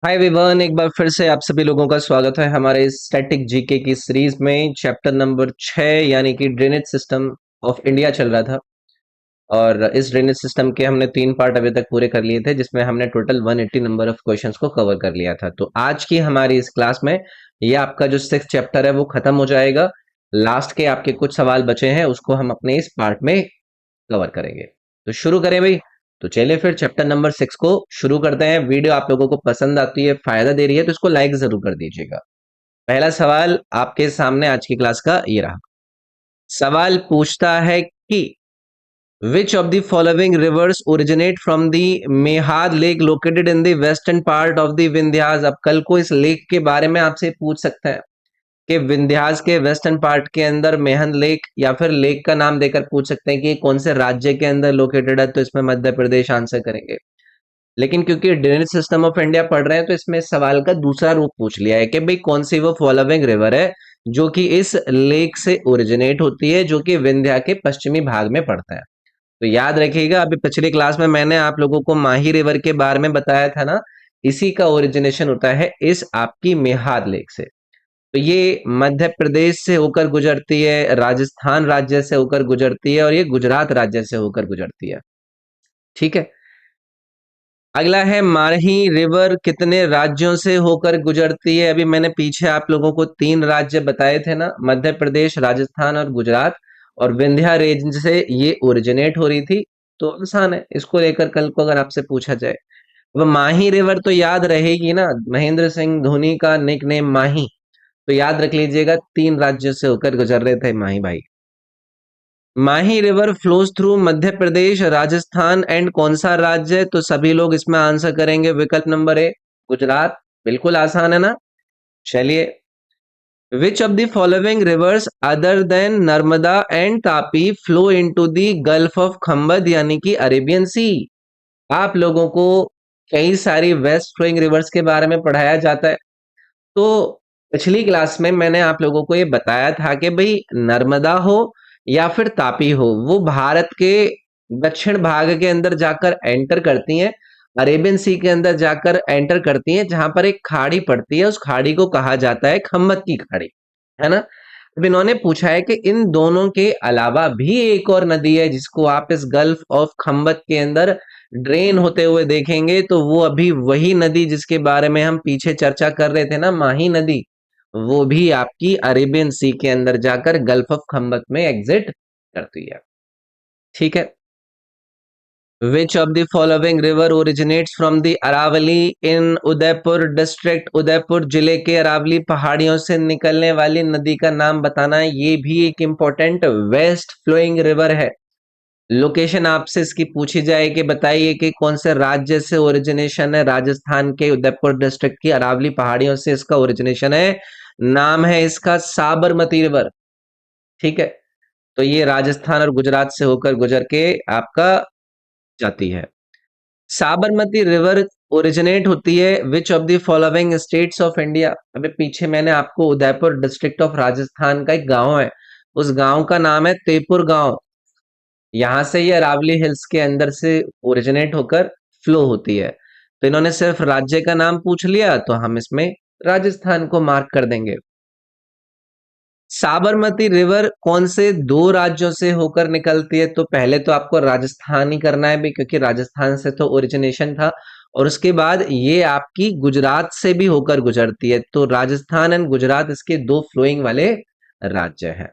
हाय विवान, एक बार फिर से आप सभी लोगों का स्वागत है हमारे स्टैटिक जीके की सीरीज में। चैप्टर नंबर 6 यानी कि ड्रेनेज सिस्टम ऑफ इंडिया चल रहा था। और इस ड्रेनेज सिस्टम के हमने 3 पार्ट अभी तक पूरे कर लिए थे, जिसमें हमने टोटल 180 नंबर ऑफ क्वेश्चंस को कवर कर लिया था। तो आज की हमारी इस क्लास में ये आपका जो 6th चैप्टर है वो खत्म हो जाएगा। लास्ट के आपके कुछ सवाल बचे हैं, उसको हम अपने इस पार्ट में कवर करेंगे। तो शुरू करें भाई। तो चलिए फिर चैप्टर नंबर 6 को शुरू करते हैं। वीडियो आप लोगों को पसंद आती है, फायदा दे रही है, तो इसको लाइक जरूर कर दीजिएगा। पहला सवाल आपके सामने आज की क्लास का ये रहा। सवाल पूछता है कि which of the following rivers originate from the Mehad lake located in the western part of the Vindhyas. अब कल को इस लेक के बारे में आपसे पूछ सकते हैं कि विंध्यास के वेस्टर्न पार्ट के अंदर मेहंद लेक, या फिर लेक का नाम देकर पूछ सकते हैं कि ये कौन से राज्य के अंदर लोकेटेड है। तो इसमें मध्य प्रदेश आंसर करेंगे। लेकिन क्योंकि ड्रेनेज सिस्टम ऑफ इंडिया पढ़ रहे हैं, तो इसमें इस सवाल का दूसरा रूप पूछ लिया है कि भाई कौन सी वो फॉलोइंग रिवर है जो कि इस लेक से ओरिजिनेट होती है, जो कि विंध्या के पश्चिमी भाग में पड़ता है। तो याद रखिएगा, अभी पिछली क्लास में मैंने आप लोगों को माही रिवर के बारे में बताया था ना। इसी का ओरिजिनेशन होता है इस आपकी मेहाद लेक से। तो ये मध्य प्रदेश से होकर गुजरती है, राजस्थान राज्य से होकर गुजरती है, और ये गुजरात राज्य से होकर गुजरती है। ठीक है। अगला है माही रिवर कितने राज्यों से होकर गुजरती है। अभी मैंने पीछे आप लोगों को 3 राज्य बताए थे ना, मध्य प्रदेश, राजस्थान और गुजरात। और विंध्या रेंज से ये ओरिजिनेट हो रही थी। तो आसान है, इसको लेकर कल को अगर आपसे पूछा जाए। अब माही रिवर तो याद रहेगी ना, महेंद्र सिंह धोनी का निकनेम माही। तो याद रख लीजिएगा, 3 राज्यों से होकर गुजर रहे थे माही भाई। Mahi river flows through Madhya Pradesh, Rajasthan and कौन सा राज्य है। तो सभी लोग इसमें आंसर करेंगे विकल्प नंबर ए, गुजरात। बिल्कुल आसान है ना। चलिए, विच of the following rivers other then Narmada and Tapi flow into the gulf of Khambhat यानी कि अरेबियन सी। आप लोगों को कई सारी वेस्ट फ्लोइंग रिवर्स के बारे में पढ़ाया जाता है। तो पिछली क्लास में मैंने आप लोगों को ये बताया था कि भाई नर्मदा हो या फिर तापी हो, वो भारत के दक्षिण भाग के अंदर जाकर एंटर करती हैं, अरेबियन सी के अंदर जाकर एंटर करती हैं, जहां पर एक खाड़ी पड़ती है। उस खाड़ी को कहा जाता है खम्मत की खाड़ी, है ना। अब इन्होंने पूछा है कि इन दोनों के अलावा भी एक और नदी है जिसको आप इस गल्फ ऑफ खम्बत के अंदर ड्रेन होते हुए देखेंगे। तो वो अभी वही नदी जिसके बारे में हम पीछे चर्चा कर रहे थे ना, माही नदी, वो भी आपकी अरेबियन सी के अंदर जाकर गल्फ ऑफ खम्बत में एग्जिट करती है। ठीक है। Which of the following river originates from the Aravalli in Udaipur district. Udaipur जिले के अरावली पहाड़ियों से निकलने वाली नदी का नाम बताना है। ये भी एक इंपॉर्टेंट वेस्ट फ्लोइंग रिवर है। लोकेशन आपसे इसकी पूछी जाए कि बताइए कि कौन से राज्य से ओरिजिनेशन है। राजस्थान के उदयपुर डिस्ट्रिक्ट की अरावली पहाड़ियों से इसका ओरिजिनेशन है। नाम है इसका साबरमती रिवर। ठीक है। तो ये राजस्थान और गुजरात से होकर गुजर के आपका जाती है। साबरमती रिवर ओरिजिनेट होती है which of the following states of India. अभी पीछे मैंने आपको उदयपुर डिस्ट्रिक्ट ऑफ राजस्थान का एक गांव है, उस गांव का नाम है तेपुर गांव। यहां से ये अरावली हिल्स के अंदर से ओरिजिनेट होकर फ्लो होती है। तो इन्होंने सिर्फ राज्य का नाम पूछ लिया, तो हम इसमें राजस्थान को मार्क कर देंगे। साबरमती रिवर कौन से 2 राज्यों से होकर निकलती है। तो पहले तो आपको राजस्थान ही करना है भी, क्योंकि राजस्थान से तो ओरिजिनेशन था। और उसके बाद ये आपकी गुजरात से भी होकर गुजरती है। तो राजस्थान एंड गुजरात इसके 2 फ्लोइंग वाले राज्य हैं।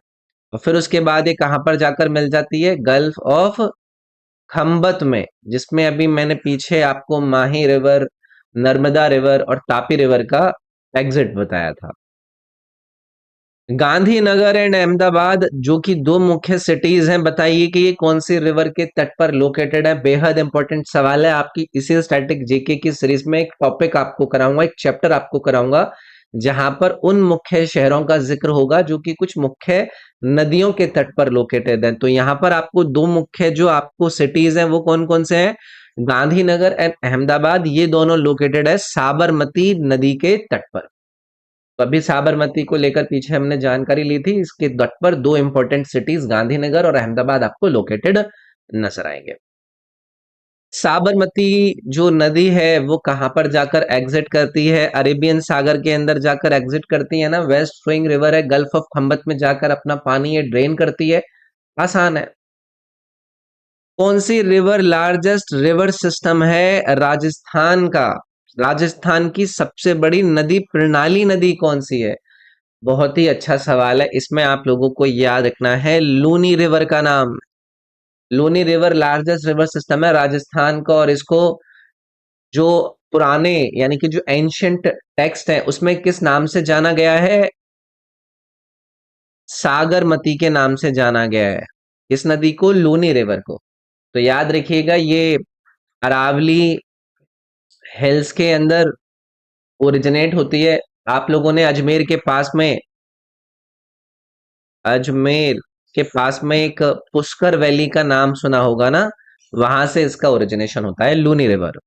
और फिर उसके बाद ये कहां पर जाकर मिल जाती है, गल्फ ऑफ खंबत में, जिसमें अभी मैंने पीछे आपको माही रिवर, नर्मदा रिवर और तापी रिवर का एग्जिट बताया था। गांधीनगर एंड अहमदाबाद जो कि 2 मुख्य सिटीज हैं, बताइए कि ये कौन सी रिवर के तट पर लोकेटेड है। बेहद इंपॉर्टेंट सवाल है। आपकी इसी स्टैटिक जीके की सीरीज में एक टॉपिक आपको कराऊंगा, एक चैप्टर आपको कराऊंगा, जहां पर उन मुख्य शहरों का जिक्र होगा जो कि कुछ मुख्य नदियों के तट पर लोकेटेड है। तो यहाँ पर आपको 2 मुख्य जो आपको सिटीज हैं वो कौन कौन से हैं, गांधीनगर एंड अहमदाबाद। ये दोनों लोकेटेड है साबरमती नदी के तट पर। तो अभी साबरमती को लेकर पीछे हमने जानकारी ली थी। इसके तट पर 2 इंपॉर्टेंट सिटीज गांधीनगर और अहमदाबाद आपको लोकेटेड नजर आएंगे। साबरमती जो नदी है वो कहाँ पर जाकर एग्जिट करती है? अरेबियन सागर के अंदर जाकर एग्जिट करती है ना। वेस्ट फ्लोइंग रिवर है, गल्फ ऑफ खम्बत में जाकर अपना पानी ये ड्रेन करती है। आसान है। कौन सी रिवर लार्जेस्ट रिवर सिस्टम है राजस्थान का? राजस्थान की सबसे बड़ी नदी प्रणाली नदी कौन सी है? बहुत ही अच्छा सवाल है। इसमें आप लोगों को याद रखना है लूनी रिवर का नाम। Luni river largest river system है राजस्थान का, और इसको जो पुराने यानी कि जो एंशियंट टेक्स्ट है उसमें किस नाम से जाना गया है? सागरमती के नाम से जाना गया है। इस नदी को, लूनी रिवर को। तो याद रखिएगा ये अरावली हिल्स के अंदर ओरिजिनेट होती है। आप लोगों ने अजमेर के पास में एक पुष्कर वैली का नाम सुना होगा ना, वहां से इसका ओरिजिनेशन होता है Luni river.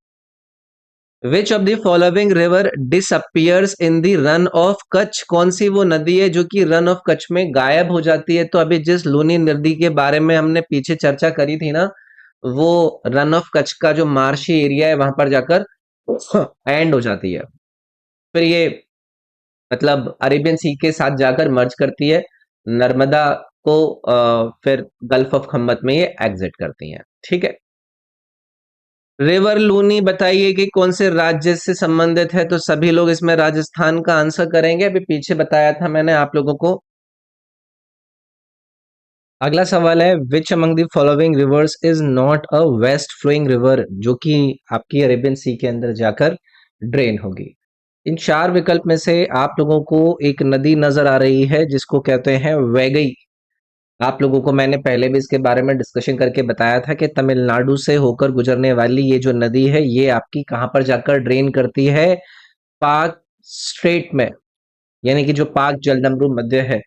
Which of the following river disappears in the Rann of Kutch? कौन सी वो नदी है जो कि रन ऑफ कच्छ में गायब हो जाती है? तो अभी जिस लूनी नदी के बारे में हमने पीछे चर्चा करी थी ना, वो रन ऑफ कच्छ का जो मार्शी एरिया है वहां पर जाकर एंड हो जाती है। फिर ये मतलब अरेबियन सी के साथ जाकर मर्ज करती है नर्मदा को, फिर गल्फ ऑफ खम्मत में ये एग्जिट करती हैं। ठीक है। रिवर लूनी बताइए कि कौन से राज्य से संबंधित है? तो सभी लोग इसमें राजस्थान का आंसर करेंगे। अभी पीछे बताया था मैंने आप लोगों को। अगला सवाल है which among the following rivers is not a west flowing river, जो कि आपकी अरेबियन सी के अंदर जाकर ड्रेन होगी। इन चार विकल्प में से आप लोगों को एक नदी नजर आ रही है जिसको कहते हैं वैगई। आप लोगों को मैंने पहले भी इसके बारे में डिस्कशन करके बताया था कि तमिलनाडु से होकर गुजरने वाली ये जो नदी है ये आपकी कहाँ पर जाकर ड्रेन करती है? पाक स्ट्रेट में, यानी कि जो पाक जलदम्बरू मध्य है।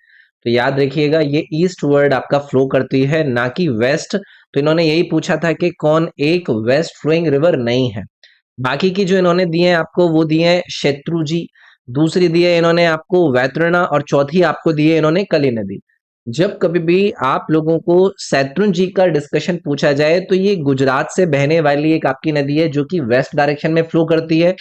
तो याद रखिएगा ये ईस्ट वर्ड आपका फ्लो करती है, ना कि वेस्ट। तो इन्होंने यही पूछा था कि कौन एक वेस्ट फ्लोइंग रिवर नहीं है। बाकी की जो इन्होंने दिए हैं आपको, वो दिए हैं शत्रुजी, दूसरी दी है इन्होंने आपको वैतरणा, और चौथी आपको दी है इन्होंने कली नदी। जब कभी भी आप लोगों को शत्रुंजी का डिस्कशन पूछा जाए तो ये गुजरात से बहने वाली एक आपकी नदी है जो कि वेस्ट डायरेक्शन में फ्लो करती है।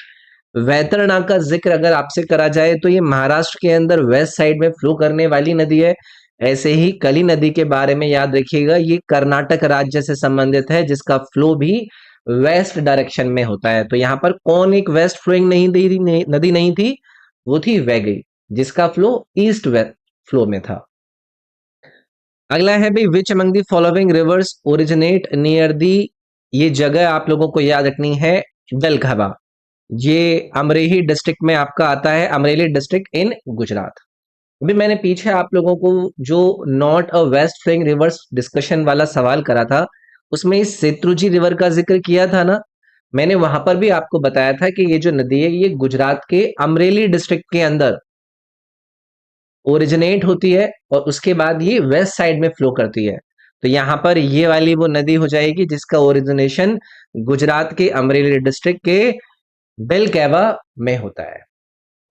वैतरणा का जिक्र अगर आपसे करा जाए तो ये महाराष्ट्र के अंदर वेस्ट साइड में फ्लो करने वाली नदी है। ऐसे ही कली नदी के बारे में याद रखिएगा, ये कर्नाटक राज्य से संबंधित है जिसका फ्लो भी वेस्ट डायरेक्शन में होता है। तो यहाँ पर कौन एक वेस्ट फ्लोइंग नदी नहीं थी? वो थी वैगई, जिसका फ्लो ईस्ट वेस्ट फ्लो में था। अगला है भाई which among the following rivers originate near the, ये जगह आप लोगों को याद रखनी है बेलखावा। ये अमरेही डिस्ट्रिक्ट में आपका आता है, अमरेली डिस्ट्रिक्ट इन गुजरात। अभी मैंने पीछे आप लोगों को जो not a west flowing rivers discussion वाला सवाल करा था, उसमें इस सेतुजी रिवर का जिक्र किया था ना। मैंने वहां पर भी आपको बताया था कि ये जो नदी है ये गुजरात के अमरेली डिस्ट्रिक्ट के अंदर ओरिजिनेट होती है और उसके बाद ये वेस्ट साइड में फ्लो करती है। तो यहाँ पर ये वाली वो नदी हो जाएगी जिसका ओरिजिनेशन गुजरात के अमरेली डिस्ट्रिक्ट के बेलकेवा में होता है।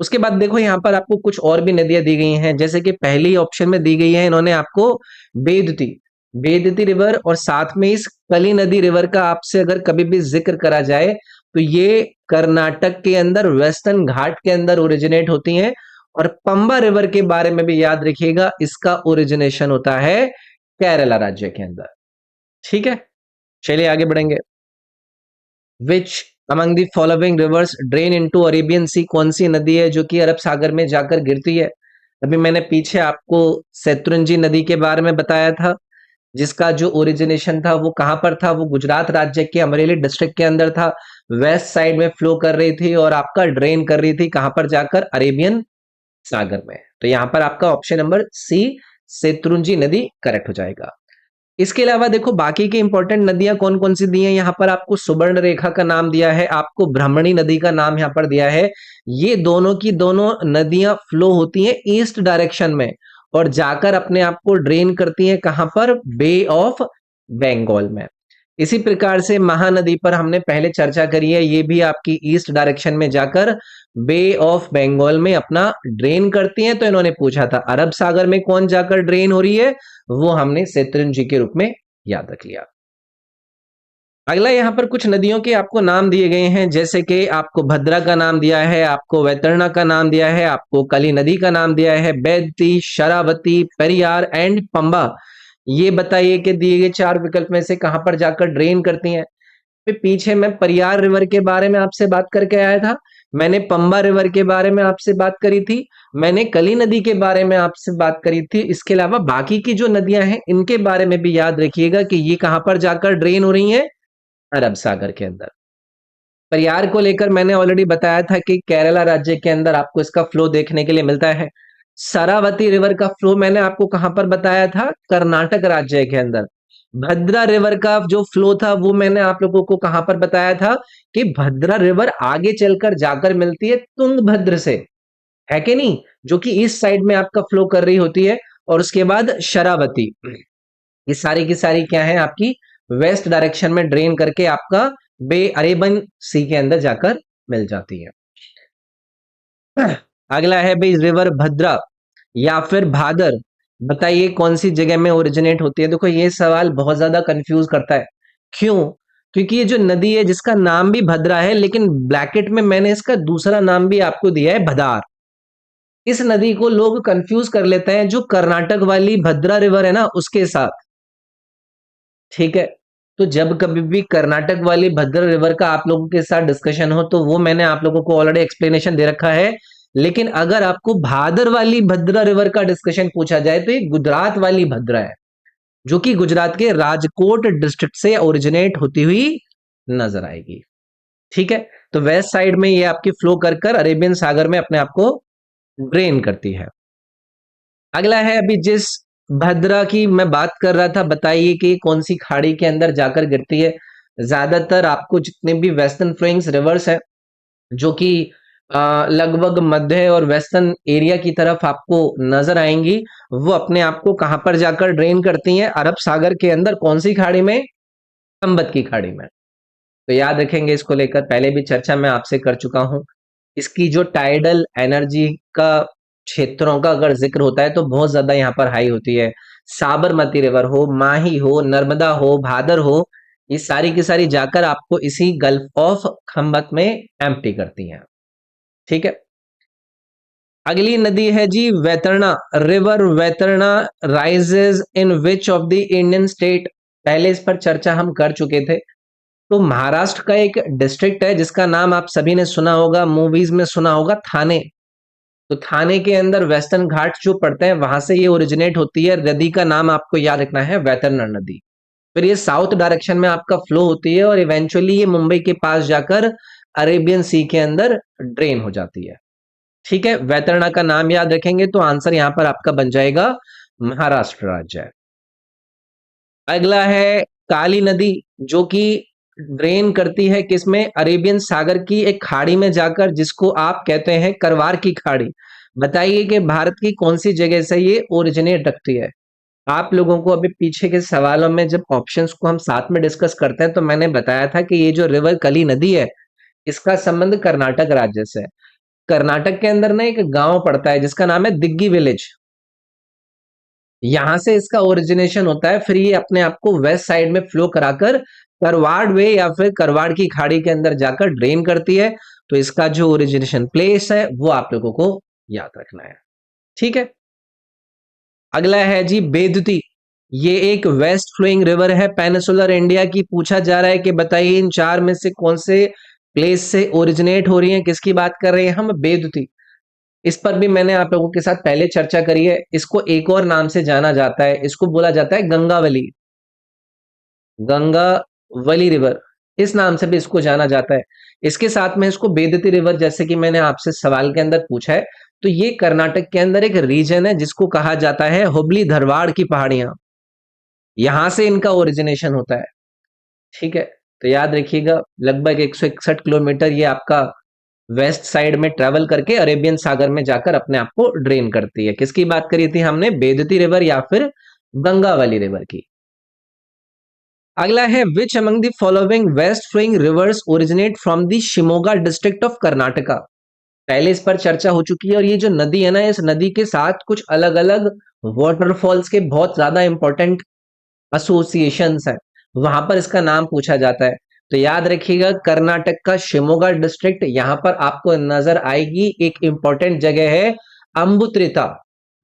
उसके बाद देखो यहाँ पर आपको कुछ और भी नदियां दी गई हैं, जैसे कि पहली ऑप्शन में दी गई है इन्होंने आपको बेदती, बेदती रिवर, और साथ में इस कली नदी रिवर का आपसे अगर कभी भी जिक्र करा जाए तो ये कर्नाटक के अंदर वेस्टर्न घाट के अंदर ओरिजिनेट होती हैं। और पंबा रिवर के बारे में भी याद रखिएगा, इसका ओरिजिनेशन होता है केरला राज्य के अंदर। ठीक है, चलिए आगे बढ़ेंगे। Which among the following rivers drain into Arabian sea, कौन सी नदी है जो कि अरब सागर में जाकर गिरती है? अभी मैंने पीछे आपको शत्रुंजी नदी के बारे में बताया था, जिसका जो ओरिजिनेशन था वो कहां पर था? वो गुजरात राज्य के अमरेली डिस्ट्रिक्ट के अंदर था, वेस्ट साइड में फ्लो कर रही थी और आपका ड्रेन कर रही थी कहां पर जाकर? अरेबियन सागर में। तो यहां पर आपका ऑप्शन नंबर सी शत्रुंजी नदी करेक्ट हो जाएगा। इसके अलावा देखो बाकी की इंपॉर्टेंट नदियां कौन कौन सी दी हैं, यहाँ पर आपको सुवर्ण रेखा का नाम दिया है, आपको ब्राह्मणी नदी का नाम यहाँ पर दिया है। ये दोनों की दोनों नदियां फ्लो होती हैं ईस्ट डायरेक्शन में और जाकर अपने आप को ड्रेन करती हैं कहां पर? बे ऑफ बंगाल में। इसी प्रकार से महानदी पर हमने पहले चर्चा करी है, ये भी आपकी ईस्ट डायरेक्शन में जाकर बे ऑफ बंगाल में अपना ड्रेन करती हैं। तो इन्होंने पूछा था अरब सागर में कौन जाकर ड्रेन हो रही है, वो हमने शत्रुंजी के रूप में याद रख लिया। अगला यहाँ पर कुछ नदियों के आपको नाम दिए गए हैं, जैसे कि आपको भद्रा का नाम दिया है, आपको वैतरणा का नाम दिया है, आपको कली नदी का नाम दिया है, बेदती, शरावती, पेरियार एंड पंबा। ये बताइए कि दिए गए चार विकल्प में से कहां पर जाकर ड्रेन करती हैं। फिर पीछे मैं परियार रिवर के बारे में आपसे बात करके आया था, मैंने पंबा रिवर के बारे में आपसे बात करी थी, मैंने कली नदी के बारे में आपसे बात करी थी। इसके अलावा बाकी की जो नदियां हैं इनके बारे में भी याद रखिएगा कि ये कहां पर जाकर ड्रेन हो रही हैं, अरब सागर के अंदर। परियार को लेकर मैंने ऑलरेडी बताया था कि केरला राज्य के अंदर आपको इसका फ्लो देखने के लिए मिलता है। शरावती रिवर का फ्लो मैंने आपको कहां पर बताया था, कर्नाटक राज्य के अंदर। भद्रा रिवर का जो फ्लो था वो मैंने आप लोगों को कहां पर बताया था कि भद्रा रिवर आगे चलकर जाकर मिलती है तुंगभद्र से, है कि नहीं, जो कि इस साइड में आपका फ्लो कर रही होती है। और उसके बाद शरावती, ये सारी की सारी क्या है आपकी वेस्ट डायरेक्शन में ड्रेन करके आपका बे अरेबियन सी के अंदर जाकर मिल जाती है। अगला है भाई रिवर भद्रा या फिर भादर, बताइए कौन सी जगह में ओरिजिनेट होती है। देखो ये सवाल बहुत ज्यादा कंफ्यूज करता है, क्यों, क्योंकि ये जो नदी है जिसका नाम भी भद्रा है, लेकिन ब्रैकेट में मैंने इसका दूसरा नाम भी आपको दिया है भदार। इस नदी को लोग कंफ्यूज कर लेते हैं जो कर्नाटक वाली भद्रा रिवर है ना उसके साथ, ठीक है। तो जब कभी भी कर्नाटक वाली भद्र रिवर का आप लोगों के साथ डिस्कशन हो तो वो मैंने आप लोगों को ऑलरेडी एक्सप्लेनेशन दे रखा है। लेकिन अगर आपको भादर वाली भद्रा रिवर का डिस्कशन पूछा जाए तो ये गुजरात वाली भद्रा है, जो कि गुजरात के राजकोट डिस्ट्रिक्ट से ओरिजिनेट होती हुई नजर आएगी, ठीक है। तो वेस्ट साइड में ये आपकी फ्लो कर कर अरेबियन सागर में अपने आप को ड्रेन करती है। अगला है अभी जिस भद्रा की मैं बात कर रहा था, बताइए कि कौन सी खाड़ी के अंदर जाकर गिरती है। ज्यादातर आपको जितने भी वेस्टर्न फ्लोइंग्स रिवर्स है जो कि लगभग मध्य और वेस्टर्न एरिया की तरफ आपको नजर आएंगी, वो अपने आप को कहां पर जाकर ड्रेन करती हैं, अरब सागर के अंदर। कौन सी खाड़ी में, संबत की खाड़ी में। तो याद रखेंगे, इसको लेकर पहले भी चर्चा मैं आपसे कर चुका हूं। इसकी जो टाइडल एनर्जी का क्षेत्रों का अगर जिक्र होता है तो बहुत ज्यादा यहाँ पर हाई होती है। साबरमती रिवर हो, माही हो, नर्मदा हो, भादर हो, ये सारी की सारी जाकर आपको इसी गल्फ ऑफ खंबत में एम्प्टी करती हैं, ठीक है। अगली नदी है जी Vaitarna river. Vaitarna rises in which of the Indian state, पहले इस पर चर्चा हम कर चुके थे। तो महाराष्ट्र का एक डिस्ट्रिक्ट है जिसका नाम आप सभी ने सुना होगा, मूवीज में सुना होगा, थाने। तो थाने के अंदर वेस्टर्न घाट जो पड़ते हैं वहां से ये ओरिजिनेट होती है। नदी का नाम आपको याद रखना है वैतरणा नदी। फिर ये साउथ डायरेक्शन में आपका फ्लो होती है और इवेंचुअली ये मुंबई के पास जाकर अरेबियन सी के अंदर ड्रेन हो जाती है, ठीक है। वैतरणा का नाम याद रखेंगे तो आंसर यहां पर आपका बन जाएगा महाराष्ट्र राज्य। अगला है काली नदी, जो कि ड्रेन करती है किसमें, अरेबियन सागर की एक खाड़ी में जाकर, जिसको आप कहते हैं करवार की खाड़ी। बताइए कि भारत की कौन सी जगह से ये ओरिजिनेट रखती है। आप लोगों को अभी पीछे के सवालों में जब ऑप्शंस को हम साथ में डिस्कस करते हैं तो मैंने बताया था कि ये जो रिवर कली नदी है इसका संबंध कर्नाटक राज्य से है। कर्नाटक के अंदर ना एक गांव पड़ता है जिसका नाम है दिग्गी विलेज, यहां से इसका ओरिजिनेशन होता है। फिर ये अपने आप को वेस्ट साइड में फ्लो कराकर करवाड़ वे या फिर करवाड़ की खाड़ी के अंदर जाकर ड्रेन करती है। तो इसका जो ओरिजिनेशन प्लेस है वो आप लोगों को याद रखना है, ठीक है। अगला है जी बेदती, ये एक वेस्ट फ्लोइंग रिवर है पेनिसुलर इंडिया की। पूछा जा रहा है कि बताइए इन चार में से कौन से प्लेस से ओरिजिनेट हो रही है, किसकी बात कर रहे हैं हम, बेदती। इस पर भी मैंने आप लोगों के साथ पहले चर्चा करी है। इसको एक और नाम से जाना जाता है, इसको बोला जाता है गंगावली, गंगावली रिवर, इस नाम से भी इसको जाना जाता है। इसके साथ में इसको बेदती रिवर, जैसे कि मैंने आपसे सवाल के अंदर पूछा है, तो ये कर्नाटक के अंदर एक रीजन है जिसको कहा जाता है हुबली धारवाड़ की पहाड़ियां, यहां से इनका ओरिजिनेशन होता है, ठीक है। तो याद रखिएगा लगभग 161 किलोमीटर ये आपका वेस्ट साइड में ट्रेवल करके अरेबियन सागर में जाकर अपने आप को ड्रेन करती है। किसकी बात करी थी हमने, बेदती रिवर या फिर गंगावली रिवर की। अगला है which among the following west flowing rivers originate from the Shimoga district of Karnataka. पहले इस पर चर्चा हो चुकी है। और ये जो नदी है ना, इस नदी के साथ कुछ अलग अलग वाटरफॉल्स के बहुत ज्यादा इंपॉर्टेंट एसोसिएशंस हैं। वहां पर इसका नाम पूछा जाता है। तो याद रखिएगा, कर्नाटक का शिमोगा डिस्ट्रिक्ट, यहां पर आपको नजर आएगी एक इंपॉर्टेंट जगह है अम्बुत्रिता।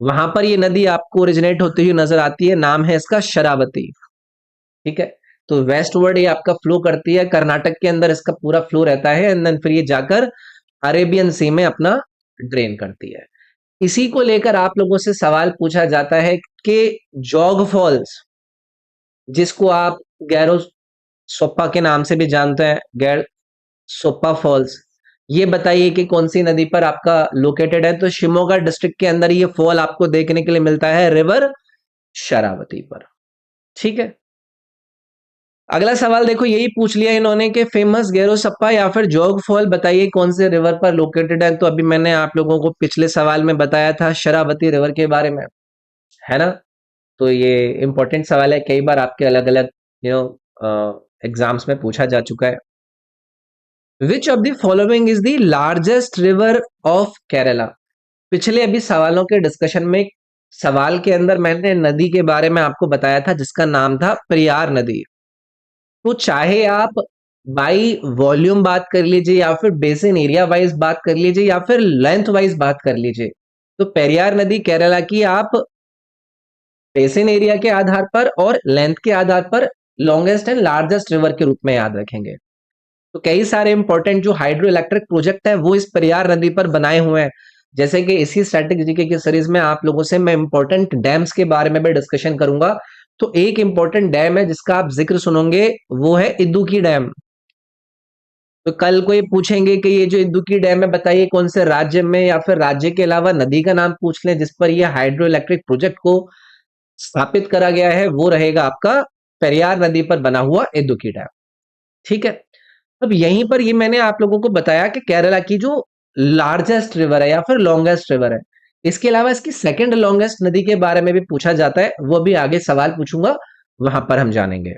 वहां पर ये नदी आपको ओरिजिनेट होती हुई नजर आती है, नाम है इसका शरावती। ठीक है, तो वेस्टवर्ड ये आपका फ्लो करती है, कर्नाटक के अंदर इसका पूरा फ्लो रहता है, एंड देन फिर ये जाकर अरेबियन सी में अपना ड्रेन करती है। इसी को लेकर आप लोगों से सवाल पूछा जाता है कि जॉग फॉल्स, जिसको आप गैरो सोप्पा के नाम से भी जानते हैं, गैर सोप्पा फॉल्स, ये बताइए कि कौन सी नदी पर आपका लोकेटेड है। तो शिमोगा डिस्ट्रिक्ट के अंदर ये फॉल आपको देखने के लिए मिलता है रिवर शरावती पर। ठीक है, अगला सवाल देखो, यही पूछ लिया इन्होंने कि फेमस गैरोसप्पा या फिर जोग फॉल बताइए कौन से रिवर पर लोकेटेड है। तो अभी मैंने आप लोगों को पिछले सवाल में बताया था शरावती रिवर के बारे में, है ना। तो ये इंपॉर्टेंट सवाल है, कई बार आपके अलग अलग यू नो एग्जाम्स में पूछा जा चुका है। Which of the following is the largest river of Kerala. पिछले अभी सवालों के डिस्कशन में सवाल के अंदर मैंने नदी के बारे में आपको बताया था जिसका नाम था पेरियार नदी। तो चाहे आप बाई वॉल्यूम बात कर लीजिए या फिर बेसिन एरिया वाइज बात कर लीजिए या फिर लेंथ वाइज बात कर लीजिए, तो पेरियार नदी केरला की आप बेसिन एरिया के आधार पर और लेंथ के आधार पर लॉन्गेस्ट एंड लार्जेस्ट रिवर के रूप में याद रखेंगे। तो कई सारे इंपॉर्टेंट जो हाइड्रो इलेक्ट्रिक प्रोजेक्ट है वो इस पेरियार नदी पर बनाए हुए हैं। जैसे कि इसी स्टैटिक जीके की सीरीज में आप लोगों से मैं इंपॉर्टेंट डैम्स के बारे में भी डिस्कशन करूंगा। तो एक इंपॉर्टेंट डैम है जिसका आप जिक्र सुनोगे, वो है इदुक्की डैम। तो कल को ये पूछेंगे कि ये जो इदुक्की डैम है बताइए कौन से राज्य में, या फिर राज्य के अलावा नदी का नाम पूछ लें जिस पर यह हाइड्रो इलेक्ट्रिक प्रोजेक्ट को स्थापित करा गया है, वो रहेगा आपका पेरियार नदी पर बना हुआ इदुक्की डैम। ठीक है, अब यहीं पर ये मैंने आप लोगों को बताया कि केरला की जो लार्जेस्ट रिवर है या फिर लॉन्गेस्ट रिवर है, इसके अलावा इसकी सेकंड लॉन्गेस्ट नदी के बारे में भी पूछा जाता है, वो भी आगे सवाल पूछूंगा, वहां पर हम जानेंगे।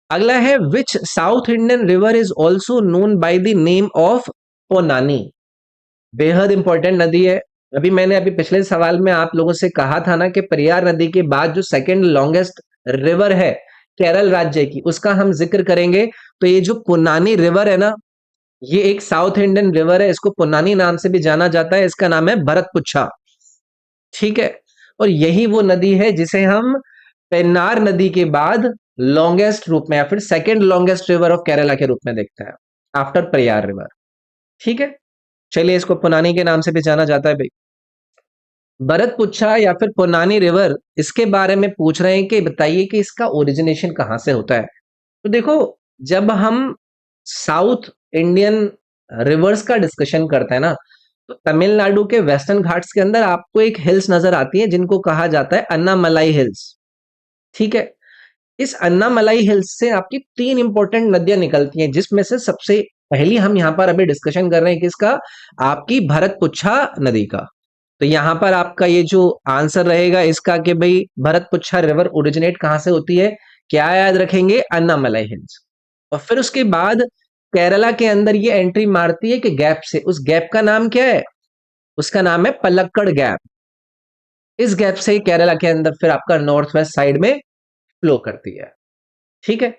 अगला है which south Indian river is also known by the name of Ponnani. बेहद इंपॉर्टेंट नदी है। अभी पिछले सवाल में आप लोगों से कहा था ना कि पेरियार नदी के बाद जो सेकंड लॉन्गेस्ट रिवर है केरल राज्य की, उसका हम जिक्र करेंगे। तो ये जो पुनानी रिवर है ना, ये एक साउथ इंडियन रिवर है, इसको पुनानी नाम से भी जाना जाता है, इसका नाम है भरतपुच्छा। ठीक है, और यही वो नदी है जिसे हम पेन्नार नदी के बाद लॉन्गेस्ट रूप में या फिर second longest river of Kerala के रूप में देखते हैं, आफ्टर पेरियार रिवर। ठीक है, चलिए इसको पुनानी के नाम से भी जाना जाता है भाई। भरतपुच्छा या फिर पुनानी रिवर, इसके बारे में पूछ रहे हैं कि बताइए कि इसका ओरिजिनेशन कहां से होता है। तो देखो, जब हम साउथ इंडियन रिवर्स का डिस्कशन करते हैं ना, तो तमिलनाडु के वेस्टर्न घाट्स के अंदर आपको एक हिल्स नजर आती है जिनको कहा जाता है अन्नामलाई हिल्स। ठीक है, इस अन्नामलाई हिल्स से आपकी तीन इंपॉर्टेंट नदियां निकलती हैं, जिसमें से सबसे पहली हम यहां पर अभी डिस्कशन कर रहे हैं किसका, आपकी भरतपुच्छा नदी का। तो यहां पर आपका ये जो आंसर रहेगा इसका कि भाई भरतपुच्छा रिवर ओरिजिनेट कहां से होती है, क्या याद रखेंगे, अन्नामलाई हिल्स। और फिर उसके बाद केरला के अंदर ये एंट्री मारती है कि गैप से, उस गैप का नाम क्या है, उसका नाम है पलक्कड़ गैप। इस गैप से केरला के अंदर फिर आपका नॉर्थ वेस्ट साइड में फ्लो करती है। ठीक है,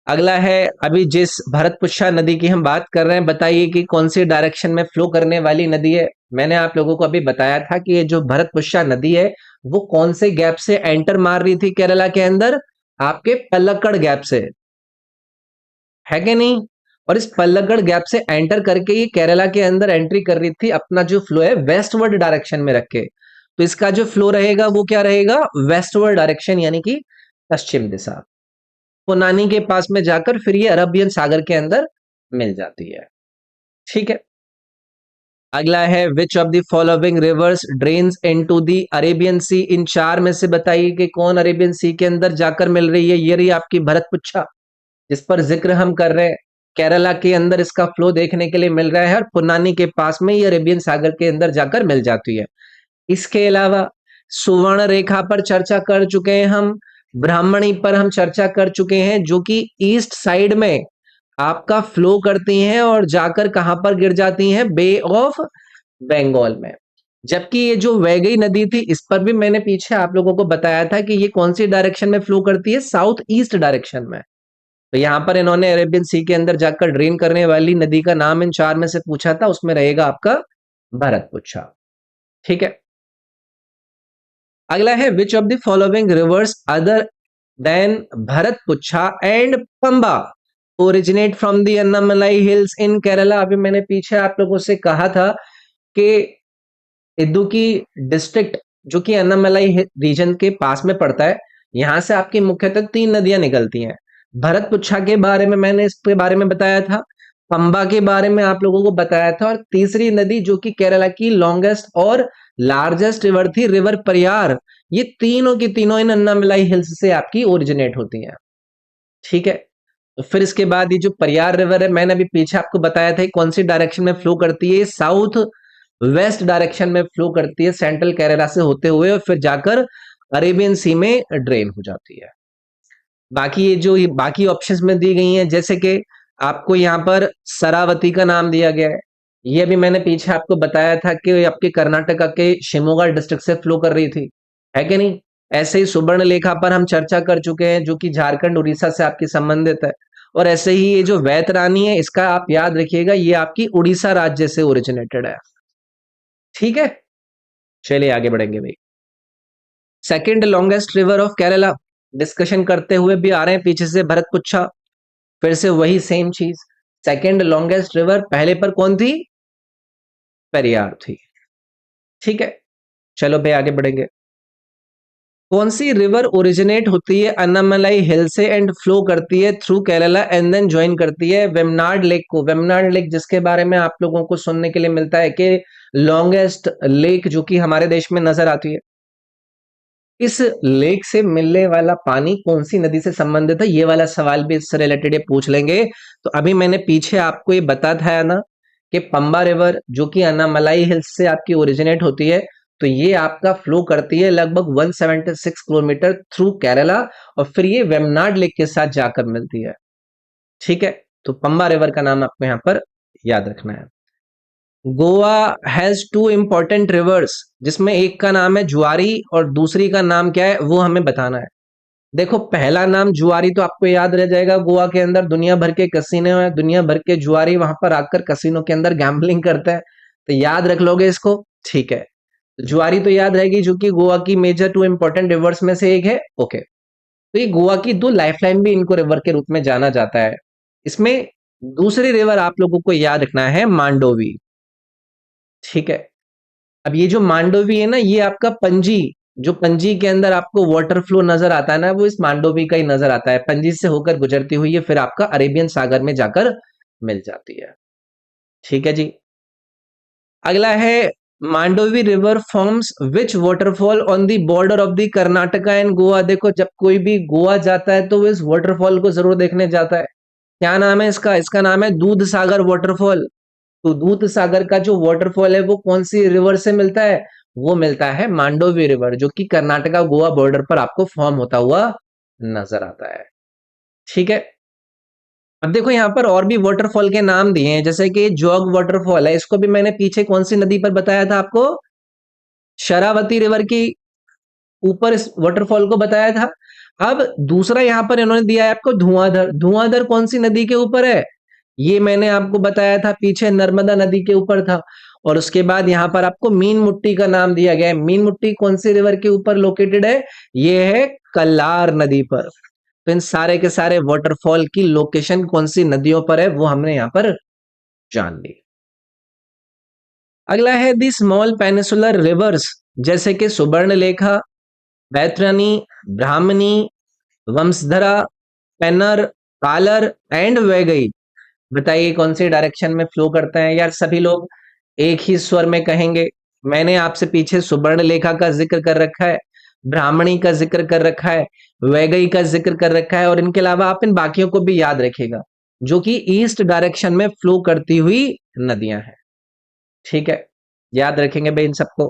अगला है, अभी जिस भरतपुच्छा नदी की हम बात कर रहे हैं, बताइए कि कौन सी डायरेक्शन में फ्लो करने वाली नदी है। मैंने आप लोगों को अभी बताया था कि ये जो भरतपुच्छा नदी है वो कौन से गैप से एंटर मार रही थी केरला के अंदर, आपके पलक्कड़ गैप से, है कि नहीं। और इस पल्लगढ़ गैप से एंटर करके ये केरला के अंदर एंट्री कर रही थी, अपना जो फ्लो है वेस्टवर्ड डायरेक्शन में रख के। तो इसका जो फ्लो रहेगा वो क्या रहेगा, वेस्टवर्ड डायरेक्शन, यानी कि पश्चिम दिशा। पुनानी के पास में जाकर फिर ये अरबियन सागर के अंदर मिल जाती है। ठीक है, अगला है which of the following rivers drains into the Arabian sea. इन चार में से बताइए कि कौन अरेबियन सी के अंदर जाकर मिल रही है। ये रही आपकी भरतपुच्छा जिस पर जिक्र हम कर रहे हैं, केरला के अंदर इसका फ्लो देखने के लिए मिल रहा है और पुनानी के पास में ये अरेबियन सागर के अंदर जाकर मिल जाती है। इसके अलावा सुवर्ण रेखा पर चर्चा कर चुके हैं हम, ब्राह्मणी पर हम चर्चा कर चुके हैं, जो कि ईस्ट साइड में आपका फ्लो करती हैं और जाकर कहां पर गिर जाती हैं, बे ऑफ बंगाल में। जबकि ये जो वैगई नदी थी, इस पर भी मैंने पीछे आप लोगों को बताया था कि ये कौन सी डायरेक्शन में फ्लो करती है, साउथ ईस्ट डायरेक्शन में। तो यहाँ पर इन्होंने अरेबियन सी के अंदर जाकर ड्रेन करने वाली नदी का नाम इन चार में से पूछा था, उसमें रहेगा आपका भरतपुच्छा। ठीक है, अगला है which of the following rivers other than Bharathapuzha and Pamba originate from the Anamalai hills in Kerala. अभी मैंने पीछे आप लोगों से कहा था कि इदुक्की डिस्ट्रिक्ट जो कि अन्नामलाई रीजन के पास में पड़ता है, यहां से आपकी मुख्यतः तीन नदियां निकलती हैं। भरतपुच्छा के बारे में मैंने इसके बारे में बताया था, पंबा के बारे में आप लोगों को बताया था, और तीसरी नदी जो कि केरला की लॉन्गेस्ट और लार्जेस्ट रिवर थी, रिवर परियार। ये तीनों की तीनों इन अन्नामलाई हिल्स से आपकी ओरिजिनेट होती हैं। ठीक है, तो फिर इसके बाद ये जो परियार रिवर है, मैंने अभी पीछे आपको बताया था कौन सी डायरेक्शन में फ्लो करती है, साउथ वेस्ट डायरेक्शन में फ्लो करती है, सेंट्रल केरला से होते हुए, और फिर जाकर अरेबियन सी में ड्रेन हो जाती है। बाकी ये जो बाकी ऑप्शंस में दी गई हैं, जैसे कि आपको यहाँ पर शरावती का नाम दिया गया है, ये भी मैंने पीछे आपको बताया था कि आपके कर्नाटका के शिमोगा डिस्ट्रिक्ट से फ्लो कर रही थी, है कि नहीं। ऐसे ही सुवर्णरेखा पर हम चर्चा कर चुके हैं, जो कि झारखंड उड़ीसा से आपकी संबंधित है। और ऐसे ही ये जो वैतरानी है, इसका आप याद रखिएगा, ये आपकी उड़ीसा राज्य से ओरिजिनेटेड है। ठीक है, चलिए आगे बढ़ेंगे भाई। Second longest river of Kerala discussion करते हुए भी आ रहे हैं पीछे से भरतपुच्छा, फिर से वही सेम चीज। सेकेंड लॉन्गेस्ट रिवर पहले पर कौन थी, पेरियार थी। ठीक है, चलो भाई आगे बढ़ेंगे। कौन सी रिवर ओरिजिनेट होती है अन्नामलाई हिल से एंड फ्लो करती है through Kerala and then join करती है वेमनाड लेक को। वेमनाड लेक जिसके बारे में आप लोगों को सुनने के लिए मिलता है कि लॉन्गेस्ट लेक जो कि हमारे देश में नजर आती है। इस लेक से मिलने वाला पानी कौन सी नदी से संबंधित है, ये वाला सवाल भी इससे रिलेटेड ये पूछ लेंगे। तो अभी मैंने पीछे आपको ये बता था ना कि पंबा रिवर जो कि अन्नामलाई हिल्स से आपकी ओरिजिनेट होती है, तो ये आपका फ्लो करती है लगभग 176 किलोमीटर थ्रू केरला, और फिर ये वेमनाड लेक के साथ जाकर मिलती है। ठीक है, तो पंबा रिवर का नाम आपको यहाँ पर याद रखना है। Goa has two important rivers, जिसमें एक का नाम है जुआरी और दूसरी का नाम क्या है वो हमें बताना है। देखो, पहला नाम जुआरी तो आपको याद रह जाएगा, गोवा के अंदर दुनिया भर के कसिनो है, दुनिया भर के जुआरी वहां पर आकर कसिनो के अंदर गैम्बलिंग करते हैं, तो याद रख लोगे इसको। ठीक है, जुआरी तो याद रहेगी, जो कि गोवा की मेजर टू इंपॉर्टेंट रिवर्स में से एक है। ओके, तो ये गोवा की दो लाइफलाइन भी इनको रिवर के रूप में जाना जाता है। इसमें दूसरी रिवर आप लोगों को याद रखना है मांडोवी। ठीक है, अब ये जो मांडोवी है ना, ये आपका पणजी, जो पणजी के अंदर आपको वाटर फ्लो नजर आता है ना, वो इस मांडोवी का ही नजर आता है। पणजी से होकर गुजरती हुई ये फिर आपका अरेबियन सागर में जाकर मिल जाती है। ठीक है जी, अगला है Mandovi river forms which waterfall on the border of the Karnataka and Goa. देखो, जब कोई भी गोवा जाता है तो वो इस वाटरफॉल को जरूर देखने जाता है। क्या नाम है इसका, इसका नाम है दूध सागर वाटरफॉल। तो दूध सागर का जो वाटरफॉल है वो कौन सी रिवर से मिलता है, वो मिलता है मांडोवी रिवर, जो कि कर्नाटका गोवा बॉर्डर पर आपको फॉर्म होता हुआ नजर आता है। ठीक है, अब देखो यहाँ पर और भी वाटरफॉल के नाम दिए हैं, जैसे कि जोग वाटरफॉल है, इसको भी मैंने पीछे कौन सी नदी पर बताया था आपको, शरावती रिवर की ऊपर इस वाटरफॉल को बताया था। अब दूसरा यहाँ पर इन्होंने दिया है आपको धुआंधर। धुआंधर कौन सी नदी के ऊपर है, ये मैंने आपको बताया था, पीछे नर्मदा नदी के ऊपर था। और उसके बाद यहाँ पर आपको मीन मुट्टी का नाम दिया गया है। मीन मुट्टी कौन सी रिवर के ऊपर लोकेटेड है, ये है कल्लार नदी पर। तो इन सारे के सारे वाटरफॉल की लोकेशन कौन सी नदियों पर है वो हमने यहाँ पर जान ली। अगला है दी स्मॉल पेनिसुलर रिवर्स, जैसे कि सुवर्णलेखा, बैतरनी, ब्राह्मणी, वंशधरा, पेन्नर, कालर एंड वैगई। बताइए कौन सी डायरेक्शन में फ्लो करते हैं। यार सभी लोग एक ही स्वर में कहेंगे। मैंने आपसे पीछे सुवर्णलेखा का जिक्र कर रखा है, ब्राह्मणी का जिक्र कर रखा है, वैगई का जिक्र कर रखा है, और इनके अलावा आप इन बाकियों को भी याद रखिएगा, जो कि ईस्ट डायरेक्शन में फ्लो करती हुई नदियां हैं। ठीक है, याद रखेंगे भाई इन सबको।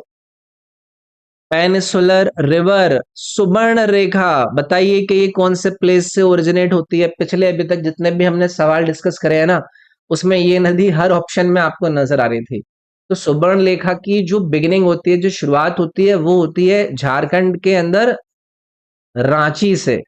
पेनिसुलर रिवर सुवर्ण रेखा, बताइए कि ये कौन से प्लेस से ओरिजिनेट होती है। पिछले अभी तक जितने भी हमने सवाल डिस्कस करे हैं ना, उसमें ये नदी हर ऑप्शन में आपको नजर आ रही थी। तो सुवर्णरेखा की जो बिगिनिंग होती है, जो शुरुआत होती है, वो होती है झारखंड के अंदर रांची से,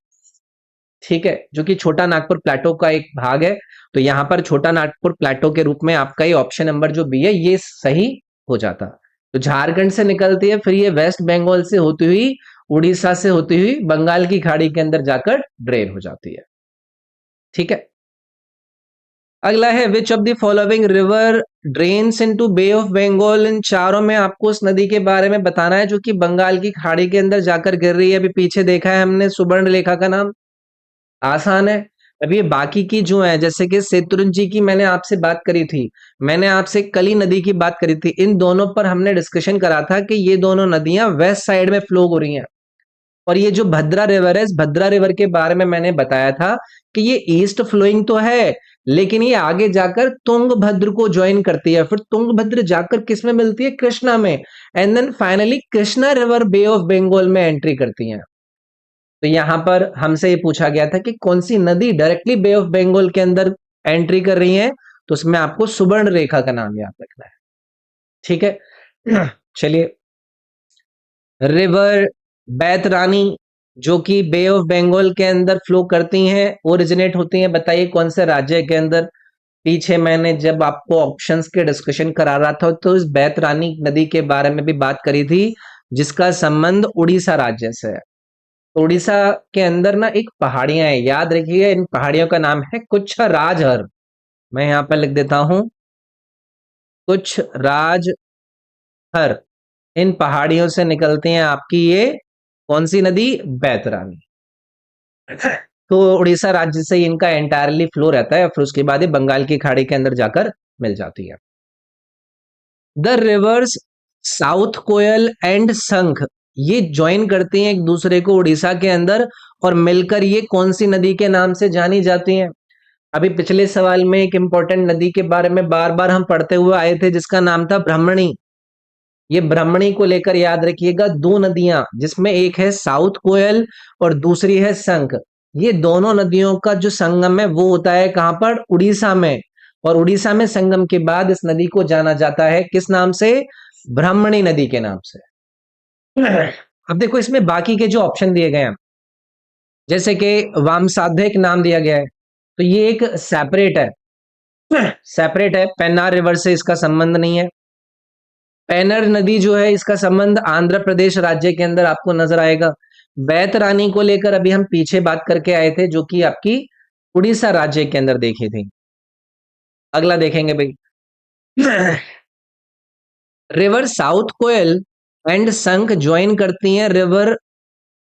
ठीक है, जो कि छोटा नागपुर प्लेटो का एक भाग है। तो यहां पर छोटा नागपुर प्लेटो के रूप में आपका ये ऑप्शन नंबर जो बी है ये सही हो जाता। तो झारखंड से निकलती है, फिर ये वेस्ट बंगाल से होती हुई, उड़ीसा से होती हुई बंगाल की खाड़ी के अंदर जाकर ड्रेन हो जाती है, ठीक है। अगला है which of the following river drains into bay of Bengal. इन चारों में आपको उस नदी के बारे में बताना है जो कि बंगाल की खाड़ी के अंदर जाकर गिर रही है। अभी पीछे देखा है हमने सुवर्ण रेखा का नाम, आसान है। अब ये बाकी की जो है, जैसे कि शत्रुंजय की मैंने आपसे बात करी थी, मैंने आपसे कली नदी की बात करी थी, इन दोनों पर हमने डिस्कशन करा था कि ये दोनों नदियां वेस्ट साइड में फ्लो हो रही हैं। और ये जो भद्रा रिवर है, इस भद्रा रिवर के बारे में मैंने बताया था कि ये ईस्ट फ्लोइंग तो है, लेकिन ये आगे जाकर तुंगभद्र को ज्वाइन करती है, फिर तुंगभद्र जाकर किस में मिलती है, कृष्णा में, and then finally Krishna river bay of Bengal में एंट्री करती है। तो यहां पर हमसे ये पूछा गया था कि कौन सी नदी डायरेक्टली बे ऑफ बंगाल के अंदर एंट्री कर रही है, तो उसमें आपको सुवर्ण रेखा का नाम याद रखना है, ठीक है। चलिए, रिवर बैतरानी जो कि बे ऑफ बंगाल के अंदर फ्लो करती हैं, ओरिजिनेट होती हैं, बताइए कौन से राज्य के अंदर। पीछे मैंने जब आपको ऑप्शंस के डिस्कशन करा रहा था तो इस बैतरानी नदी के बारे में भी बात करी थी, जिसका संबंध उड़ीसा राज्य से है। उड़ीसा के अंदर ना एक पहाड़ियां हैं, याद रखिए, इन पहाड़ियों का नाम है कुछ राजहर। मैं यहां पर लिख देता हूं, कुछ राजहर। इन पहाड़ियों से निकलती हैं आपकी ये कौन सी नदी, बैतरानी। तो उड़ीसा राज्य से इनका एंटायरली फ्लो रहता है, फिर उसके बाद ये बंगाल की खाड़ी के अंदर जाकर मिल जाती है। The rivers south Koel and Sankh, ये ज्वाइन करती हैं एक दूसरे को उड़ीसा के अंदर, और मिलकर ये कौन सी नदी के नाम से जानी जाती हैं। अभी पिछले सवाल में एक इंपॉर्टेंट नदी के बारे में बार बार हम पढ़ते हुए आए थे, जिसका नाम था ब्राह्मणी। ये ब्राह्मणी को लेकर याद रखिएगा, दो नदियां, जिसमें एक है साउथ कोयल और दूसरी है संख। ये दोनों नदियों का जो संगम है वो होता है कहां पर, उड़ीसा में। और उड़ीसा में संगम के बाद इस नदी को जाना जाता है किस नाम से, ब्राह्मणी नदी के नाम से। अब देखो इसमें बाकी के जो ऑप्शन दिए गए हैं, जैसे कि वामसाधक नाम दिया गया है, तो ये एक सेपरेट है, सेपरेट है, पेन्नार रिवर से इसका संबंध नहीं है। पेनर नदी जो है इसका संबंध आंध्र प्रदेश राज्य के अंदर आपको नजर आएगा। बैतरानी को लेकर अभी हम पीछे बात करके आए थे, जो कि आपकी उड़ीसा राज्य के अंदर देखी थी। अगला देखेंगे भाई, रिवर साउथ कोयल एंड संख ज्वाइन करती हैं रिवर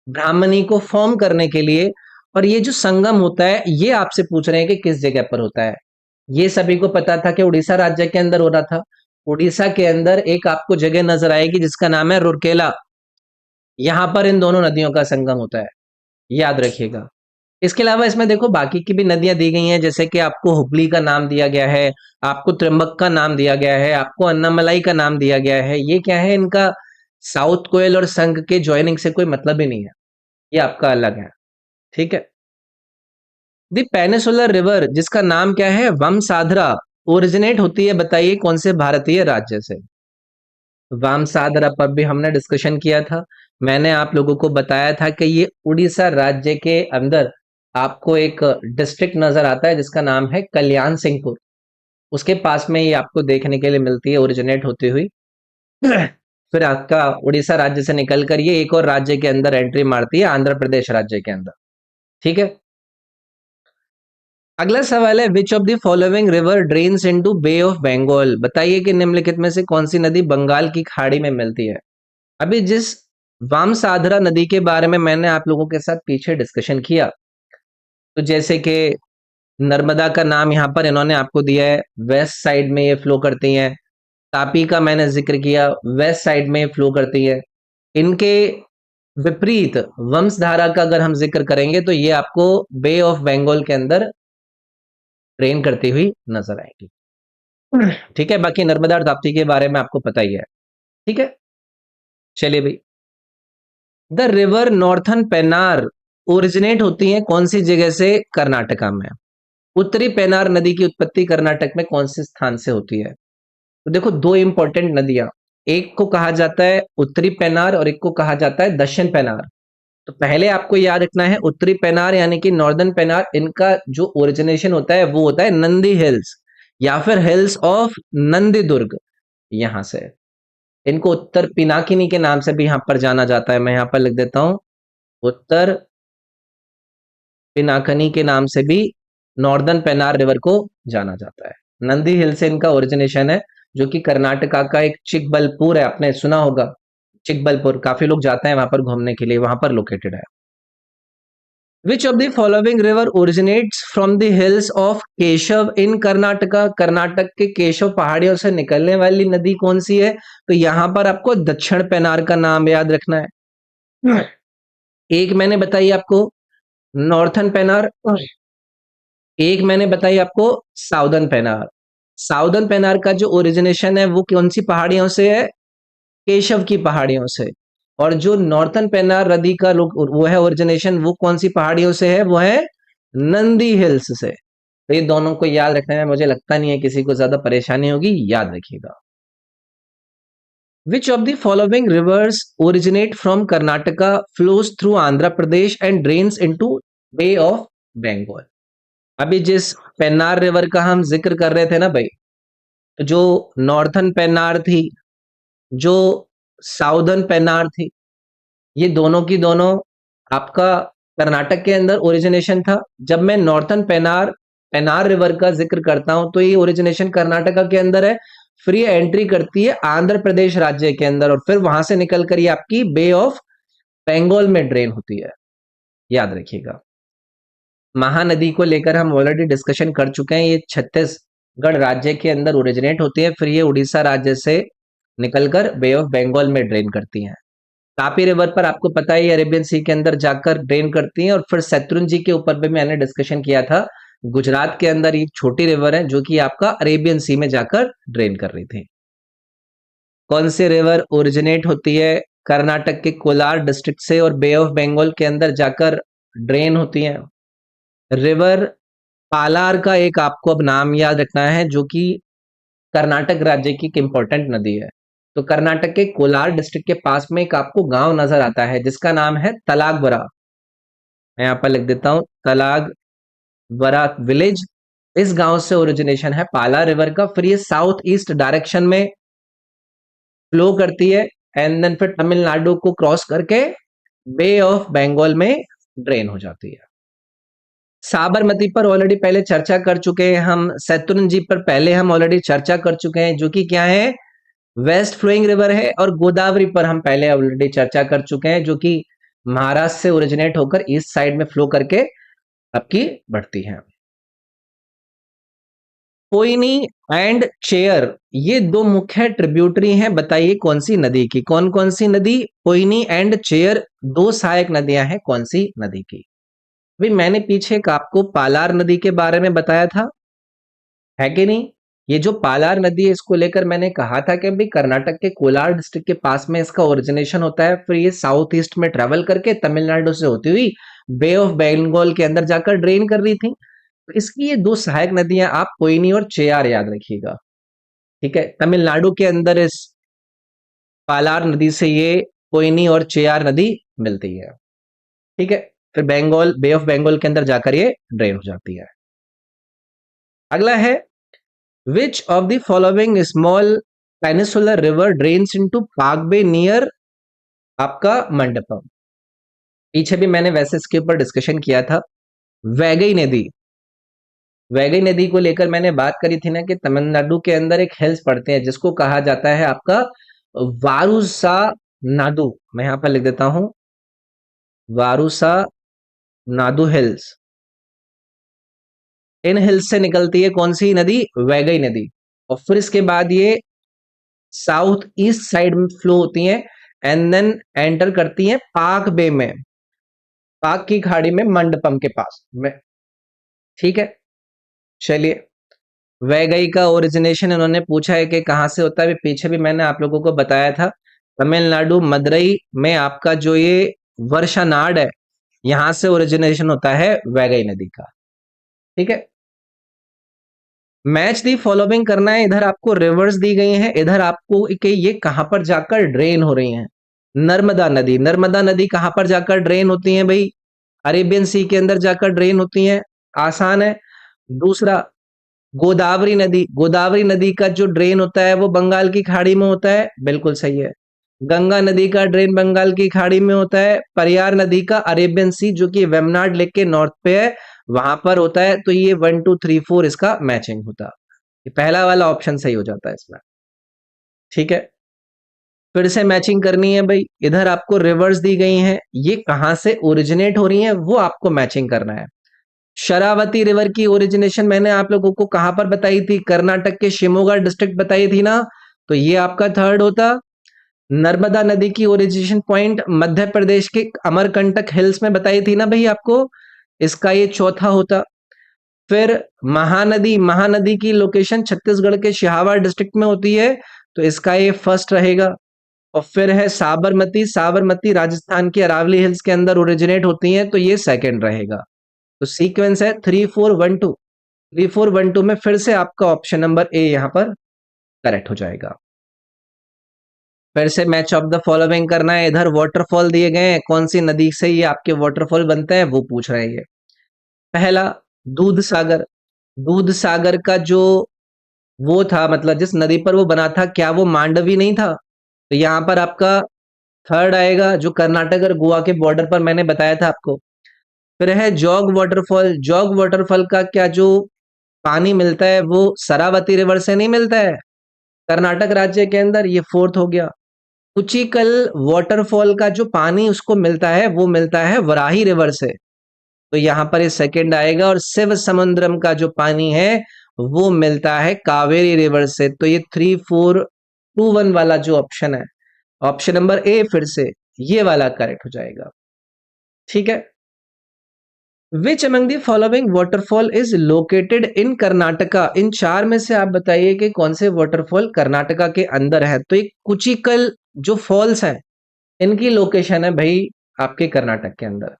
ब्राह्मणी को फॉर्म करने के लिए। और ये जो संगम होता है ये आपसे पूछ रहे हैं कि किस जगह पर होता है। ये सभी को पता था कि उड़ीसा राज्य के अंदर हो रहा था। उड़ीसा के अंदर एक आपको जगह नजर आएगी जिसका नाम है रूरकेला, यहां पर इन दोनों नदियों का संगम होता है, याद रखिएगा। इसके अलावा इसमें देखो बाकी की भी नदियां दी गई हैं, जैसे कि आपको हुबली का नाम दिया गया है, आपको त्रिम्बक का नाम दिया गया है, आपको अन्नामलाई का नाम दिया गया है। ये क्या है, इनका साउथ कोयल और संघ के ज्वाइनिंग से कोई मतलब ही नहीं है, ये आपका अलग है, ठीक है। दी पेनिसुलर रिवर जिसका नाम क्या है, वमसाधरा, ओरिजिनेट होती है, बताइए कौन से भारतीय राज्य से। वामसाधरा पर भी हमने डिस्कशन किया था। मैंने आप लोगों को बताया था कि ये उड़ीसा राज्य के अंदर आपको एक डिस्ट्रिक्ट नजर आता है जिसका नाम है कल्याण सिंहपुर, उसके पास में ये आपको देखने के लिए मिलती है ओरिजिनेट होती हुई। फिर आपका उड़ीसा राज्य से निकलकर ये एक और राज्य के अंदर एंट्री मारती है, आंध्र प्रदेश राज्य के अंदर, ठीक है। अगला सवाल है which of the following river drains into bay of Bengal, बताइए कि निम्नलिखित में से कौन सी नदी बंगाल की खाड़ी में मिलती है। अभी जिस वामसाधरा नदी के बारे में मैंने आप लोगों के साथ पीछे डिस्कशन किया, तो जैसे कि नर्मदा का नाम यहाँ पर इन्होंने आपको दिया है, वेस्ट साइड में ये फ्लो करती हैं। तापी का मैंने जिक्र किया, वेस्ट साइड में फ्लो करती है। इनके विपरीत वंशधारा का अगर हम जिक्र करेंगे तो ये आपको बे ऑफ बंगाल के अंदर ट्रेन करती हुई नजर आएगी, ठीक है। बाकी नर्मदा और ताप्ती के बारे में आपको पता ही है, ठीक है। चलिए भाई, the river northern Penner originate होती है कौन सी जगह से, कर्नाटका में। उत्तरी पेनार नदी की उत्पत्ति कर्नाटक में कौन से स्थान से होती है। तो देखो दो इंपॉर्टेंट नदियां, एक को कहा जाता है उत्तरी पेनार और एक को कहा जाता है दक्षिण पेनार। तो पहले आपको याद रखना है उत्तरी पेनार यानी कि नॉर्दर्न पेनार, इनका जो ओरिजिनेशन होता है वो होता है नंदी हिल्स या फिर हिल्स ऑफ नंदी दुर्ग, यहां से। इनको उत्तर पिनाकिनी के नाम से भी यहां पर जाना जाता है, मैं यहां पर लिख देता हूं, उत्तर पिनाकनी के नाम से भी नॉर्दर्न पेनार रिवर को जाना जाता है। नंदी हिल से इनका ओरिजिनेशन है, जो कि कर्नाटका का एक चिकबलपुर है, आपने सुना होगा चिकबलपुर, काफी लोग जाते हैं वहां पर घूमने के लिए, वहां पर लोकेटेड है। Which of the following river originates from the hills of Keshav in Karnataka? Karnataka के केशव पहाड़ियों से निकलने वाली नदी कौन सी है? तो यहां पर आपको दक्षिण पेनार का नाम याद रखना है। एक मैंने बताई आपको नॉर्थन पेनार, एक मैंने बताई आपको साउदर्न पेनार। साउदर्न पेनार का जो ओरिजिनेशन है वो कौन सी पहाड़ियों से है? केशव की पहाड़ियों से। और जो नॉर्थन पेनार नदी का वो है ओरिजिनेशन, वो कौन सी पहाड़ियों से है? वो है नंदी हिल्स से। तो ये दोनों को याद रखने में मुझे लगता नहीं है किसी को ज्यादा परेशानी होगी, याद रखिएगा। Which of the following rivers originate from Karnataka, flows through Andhra Pradesh and drains into bay of Bengal? अभी जिस पेन्नार रिवर का हम जिक्र कर रहे थे ना भाई, तो जो नॉर्थन पेन्नार थी, जो साउदर्न पेन्नार थी, ये दोनों की दोनों आपका कर्नाटक के अंदर ओरिजिनेशन था। जब मैं नॉर्थन पेनार पेनार रिवर का जिक्र करता हूं तो ये ओरिजिनेशन कर्नाटका के अंदर है, फिर ये एंट्री करती है आंध्र प्रदेश राज्य के अंदर और फिर वहां से निकल कर ये आपकी बे ऑफ बंगाल में ड्रेन होती है, याद रखिएगा। महानदी को लेकर हम ऑलरेडी डिस्कशन कर चुके हैं, ये छत्तीसगढ़ राज्य के अंदर ओरिजिनेट होती है, फिर ये उड़ीसा राज्य से निकलकर बे ऑफ बंगाल में ड्रेन करती हैं। तापी रिवर पर आपको पता है अरेबियन सी के अंदर जाकर ड्रेन करती हैं, और फिर शत्रुंजी के ऊपर भी मैंने डिस्कशन किया था, गुजरात के अंदर एक छोटी रिवर है जो कि आपका अरेबियन सी में जाकर ड्रेन कर रही थी। कौन सी रिवर ओरिजिनेट होती है कर्नाटक के कोलार डिस्ट्रिक्ट से और बे ऑफ बंगाल के अंदर जाकर ड्रेन होती है? रिवर पालार का एक आपको अब नाम याद रखना है, जो कि कर्नाटक राज्य की एक इंपॉर्टेंट नदी है। तो कर्नाटक के कोलार डिस्ट्रिक्ट के पास में एक आपको गांव नजर आता है जिसका नाम है तलागबरा। मैं यहाँ पर लिख देता हूँ तलागबरा विलेज। इस गांव से ओरिजिनेशन है पाला रिवर का, फिर ये साउथ ईस्ट डायरेक्शन में फ्लो करती है एंड देन फिर तमिलनाडु को क्रॉस करके बे ऑफ बंगाल में ड्रेन हो जाती है। साबरमती पर ऑलरेडी पहले चर्चा कर चुके हैं हम, शत्रुंजी पर पहले हम ऑलरेडी चर्चा कर चुके हैं, जो कि क्या है, वेस्ट फ्लोइंग रिवर है। और गोदावरी पर हम पहले ऑलरेडी चर्चा कर चुके हैं, जो कि महाराष्ट्र से ओरिजिनेट होकर ईस्ट साइड में फ्लो करके आपकी बढ़ती है। पोइनी एंड चेयर, ये दो मुख्य ट्रिब्यूटरी हैं, बताइए कौन सी नदी की? कौन कौन सी नदी? पोइनी एंड चेयर दो सहायक नदियां हैं, कौन सी नदी की? भाई मैंने पीछे एक आपको पालार नदी के बारे में बताया था, है कि नहीं? ये जो पालार नदी है इसको लेकर मैंने कहा था कि भाई कर्नाटक के कोलार डिस्ट्रिक्ट के पास में इसका ओरिजिनेशन होता है, फिर ये साउथ ईस्ट में ट्रेवल करके तमिलनाडु से होती हुई बे ऑफ बंगाल के अंदर जाकर ड्रेन कर रही थी। तो इसकी ये दो सहायक नदियां आप पोइनी और चेयार याद रखिएगा, ठीक है? तमिलनाडु के अंदर इस पालार नदी से ये पोइनी और चेयार नदी मिलती है, ठीक है? फिर बंगाल बे ऑफ बंगाल के अंदर जाकर ये ड्रेन हो जाती है। अगला है which of the following small peninsular river drains into पाक बे नियर आपका मंडपम? पीछे भी मैंने वैसे इसके ऊपर डिस्कशन किया था। वैगई नदी, वैगई नदी को लेकर मैंने बात करी थी ना कि तमिलनाडु के अंदर एक हिल्स पड़ते हैं जिसको कहा जाता है आपका वारुसा नाडु। मैं यहां पर लिख देता हूं वारुसा नाडु हिल्स। इन हिल्स से निकलती है कौन सी नदी? वैगई नदी। और फिर इसके बाद ये साउथ ईस्ट साइड में फ्लो होती हैं एंड देन एंटर करती हैं पाक बे में, पाक की खाड़ी में मंडपम के पास में, ठीक है? चलिए, वैगई का ओरिजिनेशन इन्होंने पूछा है कि कहां से होता है, पीछे भी मैंने आप लोगों को बताया था, तमिलनाडु मदुरई में आपका जो ये वर्षानाड है, यहां से ओरिजिनेशन होता है वैगई नदी का, ठीक है? मैच दी फॉलोइंग करना है। इधर आपको रिवर्स दी गई हैं, इधर आपको कि ये कहां पर जाकर ड्रेन हो रही हैं। नर्मदा नदी, नर्मदा नदी कहां पर जाकर ड्रेन होती है भाई? अरेबियन सी के अंदर जाकर ड्रेन होती हैं, आसान है। दूसरा, गोदावरी नदी, गोदावरी नदी का जो ड्रेन होता है वो बंगाल की खाड़ी में होता है, बिल्कुल सही है। गंगा नदी का ड्रेन बंगाल की खाड़ी में होता है। परियार नदी का अरेबियन सी जो कि वेमनाड लेक के नॉर्थ पे है, वहां पर होता है। तो ये 1 2 3 4 इसका मैचिंग होता, ये पहला वाला ऑप्शन सही हो जाता है इसमें। ठीक है, फिर से मैचिंग करनी है भाई। इधर आपको रिवर्स दी गई हैं, ये कहां से ओरिजिनेट हो रही हैं वो आपको मैचिंग करना है। शरावती रिवर की ओरिजिनेशन मैंने आप लोगों को कहां पर बताई थी? कर्नाटक के शिमोगा डिस्ट्रिक्ट बताई थी ना, तो ये आपका थर्ड होता। नर्मदा नदी की ओरिजिनेशन पॉइंट मध्य प्रदेश के अमरकंटक हिल्स में बताई थी ना भाई आपको, इसका ये चौथा होता। फिर महानदी, महानदी की लोकेशन छत्तीसगढ़ के सिहावा डिस्ट्रिक्ट में होती है, तो इसका ये फर्स्ट रहेगा। और फिर है साबरमती, साबरमती राजस्थान की अरावली हिल्स के अंदर ओरिजिनेट होती है, तो ये सेकंड रहेगा। तो सीक्वेंस है 3 4 1 2, 3 4 1 2 में फिर से आपका ऑप्शन नंबर ए यहां पर करेक्ट हो जाएगा। फिर से मैच ऑफ द फॉलोइंग करना है। इधर वाटरफॉल दिए गए हैं, कौन सी नदी से ये आपके वाटरफॉल बनते हैं वो पूछ रहे हैं ये। पहला, दूध सागर। दूध सागर का जो वो था, मतलब जिस नदी पर वो बना था, क्या वो मांडवी नहीं था? तो यहाँ पर आपका थर्ड आएगा, जो कर्नाटक और गोवा के बॉर्डर पर मैंने बताया था आपको। फिर है जौग वाटरफॉल। जौग वाटरफॉल का क्या जो पानी मिलता है वो शरावती रिवर से नहीं मिलता है, कर्नाटक राज्य के अंदर, ये फोर्थ हो गया। उचिकल वाटरफॉल का जो पानी उसको मिलता है वो मिलता है वराही रिवर से, तो यहां पर ये सेकंड आएगा। और शिव समुद्रम का जो पानी है वो मिलता है कावेरी रिवर से, तो ये 3 4 2 1 वाला जो ऑप्शन है, ऑप्शन नंबर ए फिर से ये वाला करेक्ट हो जाएगा। ठीक है, which among the following waterfall is located in Karnataka? इन चार में से आप बताइए कि कौन से वाटरफॉल कर्नाटका के अंदर है। तो एक कुचिकल जो फॉल्स है, इनकी लोकेशन है भाई आपके कर्नाटक के अंदर।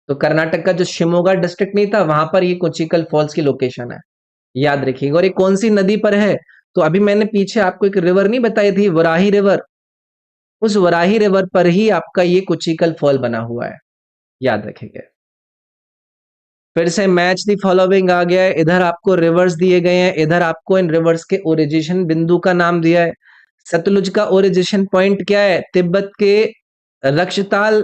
तो कर्नाटक का जो शिमोगा डिस्ट्रिक्ट नहीं था, वहां पर ये कोचिकल फॉल्स की लोकेशन है, याद रखिएगा। और ये कौन सी नदी पर है? तो अभी मैंने पीछे आपको एक रिवर नहीं बताई थी, वराही रिवर, उस वराही रिवर पर ही आपका ये कोचिकल फॉल बना हुआ है, याद रखिएगा। फिर से मैच दी फॉलोइंग आ गया है। इधर आपको रिवर्स दिए गए हैं, इधर आपको इन रिवर्स के ओरिजिनेशन बिंदु का नाम दिया है। सतलुज का ओरिजिनेशन पॉइंट क्या है? तिब्बत के रक्षताल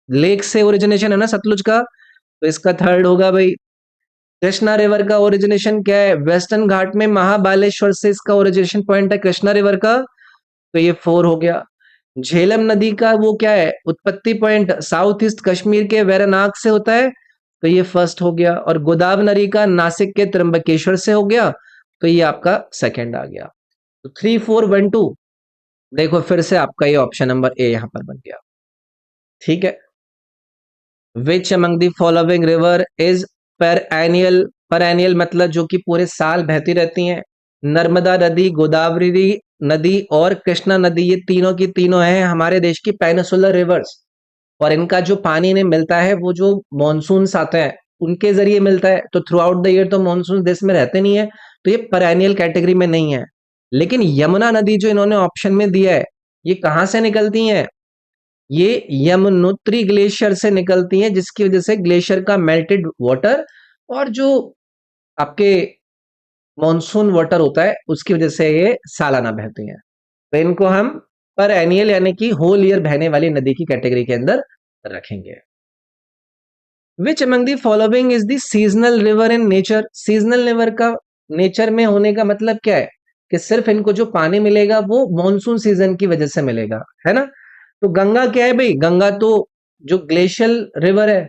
लेक से ओरिजिनेशन है ना सतलुज का, तो इसका थर्ड होगा भाई। कृष्णा रिवर का ओरिजिनेशन क्या है? वेस्टर्न घाट में महाबालेश्वर से इसका ओरिजिनेशन पॉइंट है कृष्णा रिवर का, तो ये 4 हो गया। झेलम नदी का वो क्या है उत्पत्ति पॉइंट? साउथ ईस्ट कश्मीर के वैरनाग से होता है, तो ये फर्स्ट हो गया। और गोदावरी का नासिक के त्र्यंबकेश्वर से हो गया, तो ये आपका सेकंड आ गया। तो 3 4 1 2, देखो फिर से आपका ये ऑप्शन नंबर ए यहां पर बन गया। ठीक है, which among the following river is perennial? Perennial मतलब जो कि पूरे साल बहती रहती हैं। नर्मदा नदी, गोदावरी नदी और कृष्णा नदी, ये तीनों की तीनों हैं हमारे देश की पेनिसुलर रिवर्स। और इनका जो पानी इन्हें मिलता है वो जो मॉनसून आते हैं उनके जरिए मिलता है। तो थ्रू आउट द ईयर तो मॉनसून देश में रहते नहीं है, तो ये पेरेनियल कैटेगरी में नहीं है। लेकिन यमुना नदी जो इन्होंने ऑप्शन में दिया है, ये कहां से निकलती है? ये यमुनोत्री ग्लेशियर से निकलती हैं, जिसकी वजह से ग्लेशियर का मेल्टेड वाटर और जो आपके मॉनसून वाटर होता है उसकी वजह से ये सालाना बहती हैं। तो इनको हम पर एनियल यानी कि होल ईयर बहने वाली नदी की कैटेगरी के अंदर रखेंगे। Which among the following is the seasonal river in nature? Seasonal river का नेचर में होने का मतलब क्या है? कि सिर्फ इनको जो पानी मिलेगा वो मॉनसून सीजन की वजह से मिलेगा, है ना। तो गंगा क्या है भाई? गंगा तो जो ग्लेशियल रिवर है,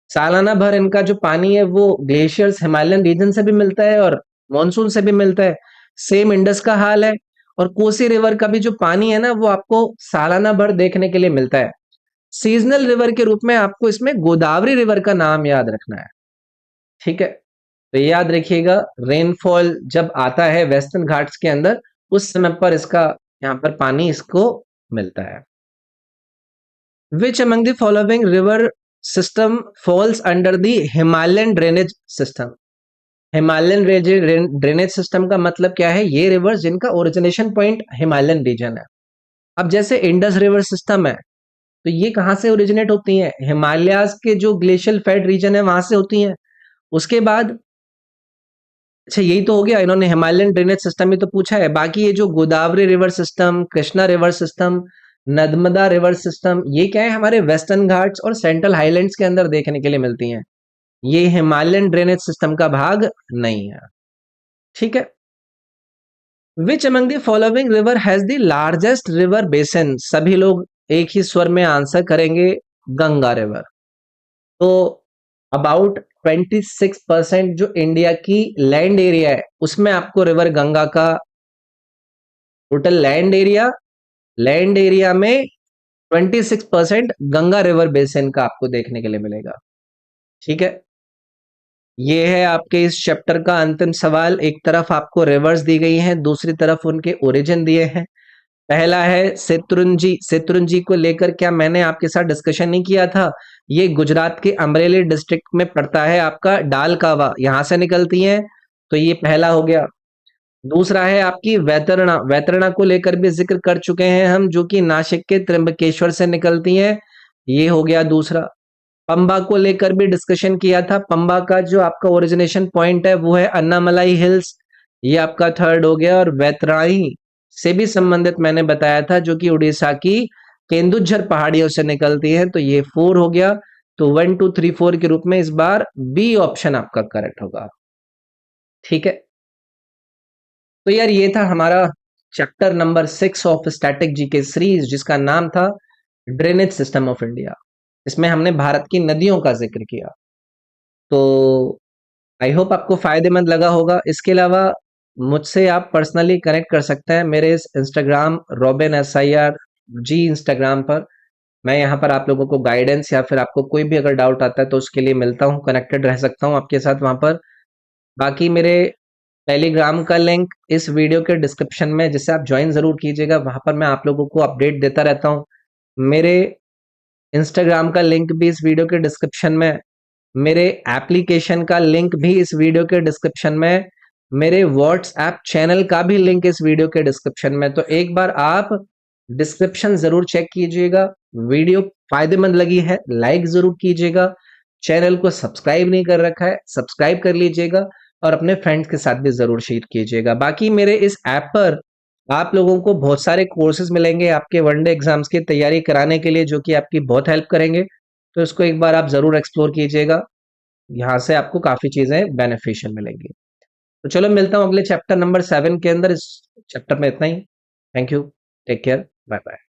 सालाना भर इनका जो पानी है वो ग्लेशियर्स हिमालयन रीजन से भी मिलता है और मॉनसून से भी मिलता है। सेम इंडस का हाल है। और कोसी रिवर का भी जो पानी है ना वो आपको सालाना भर देखने के लिए मिलता है। सीजनल रिवर के रूप में आपको इसमें गोदावरी रिवर का नाम याद रखना है। ठीक है, तो याद रखिएगा, रेनफॉल जब आता है वेस्टर्न घाट्स के अंदर उस समय पर इसका यहाँ पर पानी इसको मिलता है। Which among the following river system falls under the Himalayan drainage system? Himalayan drainage system का मतलब क्या है? ये रिवर्स जिनका ओरिजिनेशन पॉइंट हिमालयन रीजन है। अब जैसे इंडस रिवर सिस्टम है, तो ये कहाँ से ओरिजिनेट होती हैं? हिमालयाज के जो ग्लेशियल फेड रीजन है वहां से होती हैं। उसके बाद अच्छा, यही तो हो गया, इन्होंने हिमालयन ड्रेनेज सिस्टम ही तो पूछा है। बाकी ये जो Godavari river system, Krishna river system, Narmada river system, ये क्या है? हमारे वेस्टर्न घाट्स और सेंट्रल हाईलैंड्स के अंदर देखने के लिए मिलती हैं। ये हिमालयन ड्रेनेज सिस्टम का भाग नहीं है। ठीक है। Which among the following river has the largest river basin? सभी लोग एक ही स्वर में आंसर करेंगे, गंगा रिवर। तो अबाउट 26% जो इंडिया की लैंड एरिया है, उसमें आपको रिवर गंगा का टोटल लैंड एरिया में 26% गंगा रिवर बेसिन का आपको देखने के लिए मिलेगा। ठीक है। ये है आपके इस चैप्टर का अंतिम सवाल। एक तरफ आपको रिवर्स दी गई हैं, दूसरी तरफ उनके ओरिजिन दिए हैं। पहला है शेत्रुंजी। शेत्रुंजी को लेकर क्या मैंने आपके साथ डिस्कशन नहीं किया था? ये गुजरात के अमरेली डिस्ट्रिक्ट में पड़ता है, आपका डालकावा यहां से निकलती है। तो ये पहला हो गया। दूसरा है आपकी वैतरणा। वैतरणा को लेकर भी जिक्र कर चुके हैं हम, जो कि नासिक के त्र्यंबकेश्वर से निकलती है। ये हो गया दूसरा। पंबा को लेकर भी डिस्कशन किया था। पंबा का जो आपका ओरिजिनेशन पॉइंट है वो है अन्नामलाई हिल्स, ये आपका थर्ड हो गया। और वैतराई से भी संबंधित मैंने बताया था, जो कि उड़ीसा की केंदुझर पहाड़ियों से निकलती है। तो ये 4 हो गया। तो 1 2 3 4 के रूप में इस बार बी ऑप्शन आपका करेक्ट होगा। ठीक है। तो यार ये था हमारा chapter number 6 of static GK series, जिसका नाम था ड्रेनेज सिस्टम ऑफ इंडिया। इसमें हमने भारत की नदियों का जिक्र किया। तो आई होप आपको फायदेमंद लगा होगा। इसके अलावा मुझसे आप पर्सनली कनेक्ट कर सकते हैं मेरे इस इंस्टाग्राम RobinSIR इंस्टाग्राम पर। मैं यहाँ पर आप लोगों को गाइडेंस या फिर आपको कोई भी अगर डाउट आता है तो उसके लिए मिलता हूँ, कनेक्टेड रह सकता हूँ आपके साथ वहाँ पर। बाकी मेरे टेलीग्राम का लिंक इस वीडियो के डिस्क्रिप्शन में, जिसे आप ज्वाइन जरूर कीजिएगा। वहां पर मैं आप लोगों को अपडेट देता रहता हूँ। मेरे इंस्टाग्राम का लिंक भी इस वीडियो के डिस्क्रिप्शन में, मेरे एप्लीकेशन का लिंक भी इस वीडियो के डिस्क्रिप्शन में, मेरे व्हाट्सएप चैनल का भी लिंक इस वीडियो के डिस्क्रिप्शन में। तो एक बार आप डिस्क्रिप्शन जरूर चेक कीजिएगा। वीडियो फायदेमंद लगी है लाइक जरूर कीजिएगा। चैनल को सब्सक्राइब नहीं कर रखा है, सब्सक्राइब कर लीजिएगा। और अपने फ्रेंड्स के साथ भी जरूर शेयर कीजिएगा। बाकी मेरे इस ऐप पर आप लोगों को बहुत सारे कोर्सेज मिलेंगे आपके वनडे एग्जाम्स की तैयारी कराने के लिए, जो कि आपकी बहुत हेल्प करेंगे। तो इसको एक बार आप जरूर एक्सप्लोर कीजिएगा। यहाँ से आपको काफी चीजें बेनिफिशियल मिलेंगी। तो चलो मिलता हूँ अगले चैप्टर नंबर 7 के अंदर। इस चैप्टर में इतना ही। Thank you. Take care. Bye bye.